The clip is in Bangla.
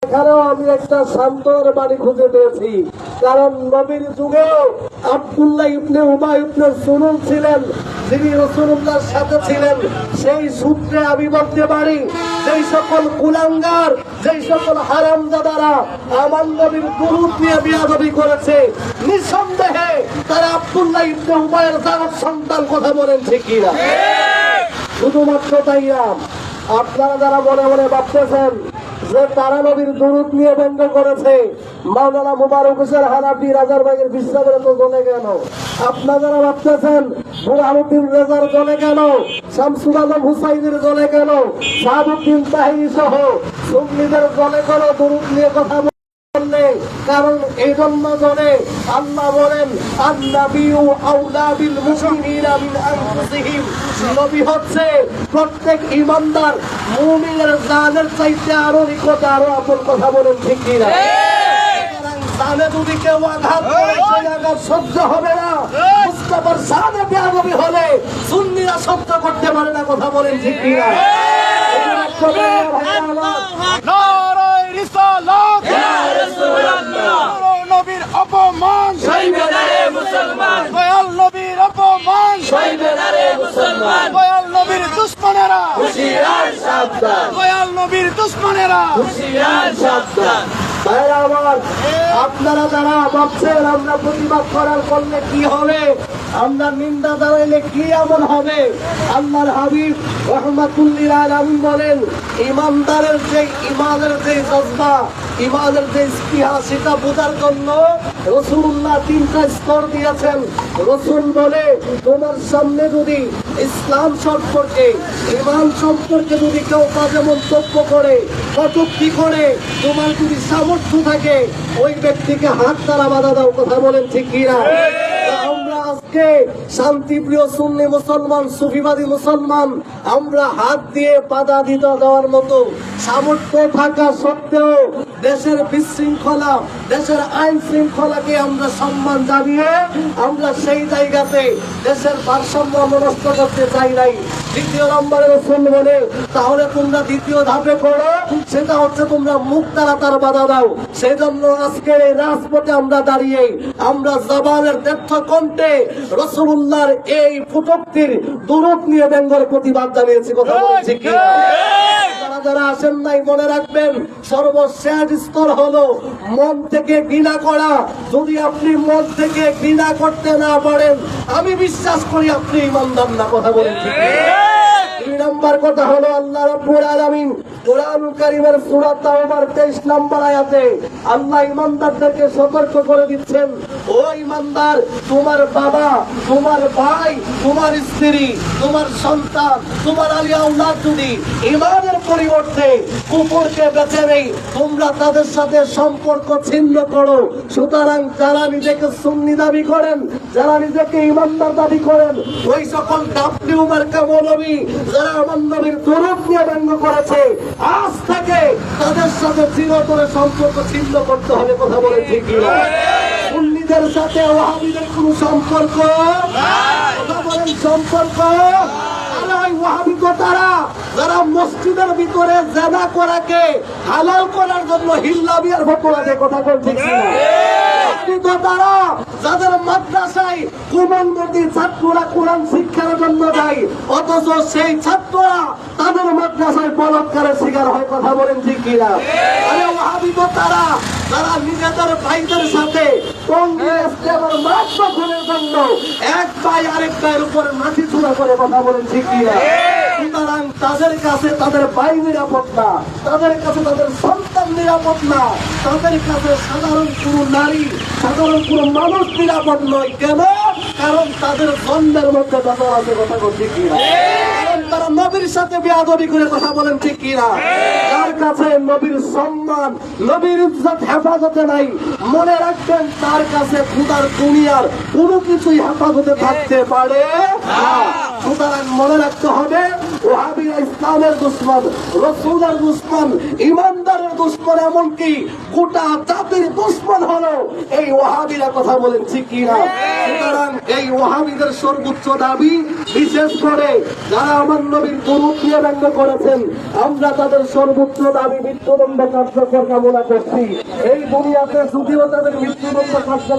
এখানেও আমি একটা শান্তর বাণী খুঁজে পেয়েছি। কারণ নবীর যুগে আব্দুল্লাহ ইবনে উবাই ইবনে সুলুল ছিলেন, যিনি রাসূলুল্লাহর সাথে ছিলেন। সেই সূত্রে আমি বলতে পারি, যেই সকল কুলাঙ্গার, যেই সকল হারামজাদারা আমার নবীর দুরূদ নিয়ে বিয়াদবি করেছে, নিঃসন্দেহে তারা আব্দুল্লাহ ইবনে উবাইয়ের জাগত সন্তান। কথা বলেন ঠিক কিনা? শুধুমাত্র তাই না, আপনারা যারা মনে মনে ভাবতেছেন যে তারা নবীর দুরূদ নিয়ে ব্যঙ্গ করেছে, মাওলানা মুবারক হোসেন হানাফি রাজারবাগের বিশ্বাসের তো জ্বলে গেল। আপনারা যারা ভাবতেছেন বুরহানুদ্দিন রেজার জ্বলে গেল, শামসুল আলম হুসাইনের জ্বলে গেল, শাহাবুদ্দিন তাহিরি সহ সুন্নিদের জ্বলে গেল দুরূদ নিয়ে কথা বললে। কারণ এই জন্য জনে আল্লাহ বলেন, আন-নাবিয়্যু আওলা বিল মুমিনিনা মিন আনফুসিহিম। নবী হচ্ছে প্রত্যেক ঈমানদার মুমিনের জানের চাইতে আরো নিকট, আরো আপন। কথা বলেন ঠিক কিনা? জানে যদি কেউ আঘাত করে, সেই আঘাত সহ্য হবে না। মুস্তাফার জানে বেয়াদবি হলে সুন্নিরা সহ্য করতে পারে না। কথা বলেন ঠিক কিনা? নারায়ে রিসালাত, ইয়া রাসূলুল্লাহ। নবীর অপমান সইবে না রে মুসলমান, দয়াল নবীর অপমান সইবে না রে মুসলমান। দয়াল নবীর দুশমনেরা হুঁশিয়ার সাবধান, দয়াল নবীর দুশমনেরা হুঁশিয়ার সাবধান। ভাইরা আমার, আপনারা যারা ভাবছেন আমরা প্রতিবাদ করার করলে কি হবে, আমরা নিন্দা জানাইলে কি এমন হবে, আল্লাহর হাবিব রাহমাতুল্লিল আলামিন বলেন, ইমানদারের যে ইমানের যে জজবা, ইমানের যে স্পৃহা, সেটা বোঝার জন্য রাসূলুল্লাহ 3টা স্তর দিয়েছেন। রাসূল বলে, তোমার সামনে যদি ইসলাম সম্পর্কে, ইমান সম্পর্কে যদি কেউ বাজে মন্তব্য করে, কটূক্তি করে, তোমার যদি সামর্থ্য থাকে ওই ব্যক্তিকে হাত দ্বারা বাধা দাও। কথা বলেন ঠিক কিনা? আমরা আজকে শান্তিপ্রিয় সুন্নি মুসলমান, সুফিবাদী মুসলমান, আমরা হাত দিয়ে বাধা দিতে দেওয়ার মতো সামর্থ্য থাকা সত্ত্বেও দেশের বিশৃঙ্খলা, দেশের আইন শৃঙ্খলাকে আমরা সম্মান জানিয়ে আমরা সেই জায়গাতে দেশের ভারসাম্য নষ্ট করতে চাই নাই। দ্বিতীয় নম্বরে রাসূল বলে, তাহলে তোমরা দ্বিতীয় ধাপে করো, সেটা হচ্ছে তোমরা মুখ দ্বারা তার বাধা দাও। সেই জন্য আজকের এই রাজপথে আমরা দাঁড়িয়ে আমরা জবানের ব্যর্থ কণ্ঠে রাসূলুল্লাহর এই ফুটুক্তির দুরূদ নিয়ে ব্যঙ্গের প্রতিবাদ জানিয়েছি। কথা বলছি কি? যারা যারা আসেন নাই মনে রাখবেন, সর্বশেষ স্তর হলো মন থেকে ঘৃণা করা। যদি আপনি মন থেকে ঘৃণা করতে না পারেন, আমি বিশ্বাস করি আপনি ঈমানদার না। কথা বলেন ঠিক? 2 নম্বর কথা হলো, আল্লাহ রাব্বুল আলামিন কোরআনুল কারীমের সূরা তাওবার 23 নম্বর আয়াতে আল্লাহ ঈমানদারদেরকে সতর্ক করে দিচ্ছেন, ও ঈমানদার, তোমার বাবা, তোমার ভাই, তোমার স্ত্রী, তোমার সন্তান, তোমার আলিয়া আওলাদ যদি ঈমানের পরিবর্তে কুফরকে বেছে নেই, তোমরা তাদের সাথে সম্পর্ক ছিন্ন করো। সুতরাং যারা নিজেকে সুন্নি দাবি করেন, যারা নিজেকে ঈমানদার দাবি করেন, ওই সকল ডাবলিউ মার্কা মৌলবী যারা আমার নবীর দুরূদ নিয়ে ব্যঙ্গ করেছে, আজ থেকে তাদের সাথে চিরতরে সম্পর্ক ছিন্ন করতে হবে। কথা বলে ঠিক কিনা? সুন্নিদের সাথে ওয়াহাবিদের কোনো সম্পর্ক নাই। কথা বলেন সম্পর্ক নাই। ওয়াহাবি তারা যারা মসজিদের ভিতরে জিনা করাকে হালাল করার জন্য হিল্লা বিয়ার ঘটনা দেয়। কথা বলেন ঠিক কিনা? তারা যাদের মাদ্রাসায় কোমলমতি ছাত্ররা কোরআন শিক্ষার জন্য যায়, অথচ সেই ছাত্ররা তাদের মাদ্রাসায় বলাৎকারের শিকার হয়। কথা বলেন ঠিক কিনা? আরে ওয়াহাবি তারা যারা নিজেদের ভাইদের সাথে মাছ দখলের জন্য এক ভাই আরেক ভাইয়ের উপরে মাটি ছুড়া করে। কথা বলেন ঠিক কিনা? সুতরাং তাদের কাছে তাদের ভাই নিরাপদ না, তাদের কাছে তাদের সন্তান নিরাপদ না, তাদের কাছে সাধারণ কোনো নারী, সাধারণ কোনো মানুষ নিরাপদ নয়। কেন? কারণ তাদের জন্মের মধ্যে বেদনা আছে। কথা বলেন ঠিক কিনা? তারা নবীর সাথে বেয়াদবি করে। কথা বলেন ঠিক কিনা? তার কাছে নবীর সম্মান, নবীর ইজ্জত হেফাজতে নাই। মনে রাখবেন, তার কাছে খোদার দুনিয়ার কোনো কিছুই হেফাজতে থাকতে পারে না। সুতরাং মনে রাখতে হবে, ওয়াহাবিরা ইসলামের দুশমন, রাসূলের দুশমন, ঈমানদারের দুশ্মন, এমনকি গোটা জাতির দুশ্মন হলো এই ওয়াহাবিরা। কথা বলেন ঠিক কিনা? সুতরাং এই ওয়াহাবিদের সর্বোচ্চ দাবি, বিশেষ করে যারা আমার নবীর দরুদ দিয়ে ব্যঙ্গ করেছেন, আমরা তাদের সর্বোচ্চ দাবি মৃত্যুদণ্ড কার্যকর কামনা করছি। এই দুনিয়াতে যদিও তাদের মৃত্যুদণ্ড কার্যকর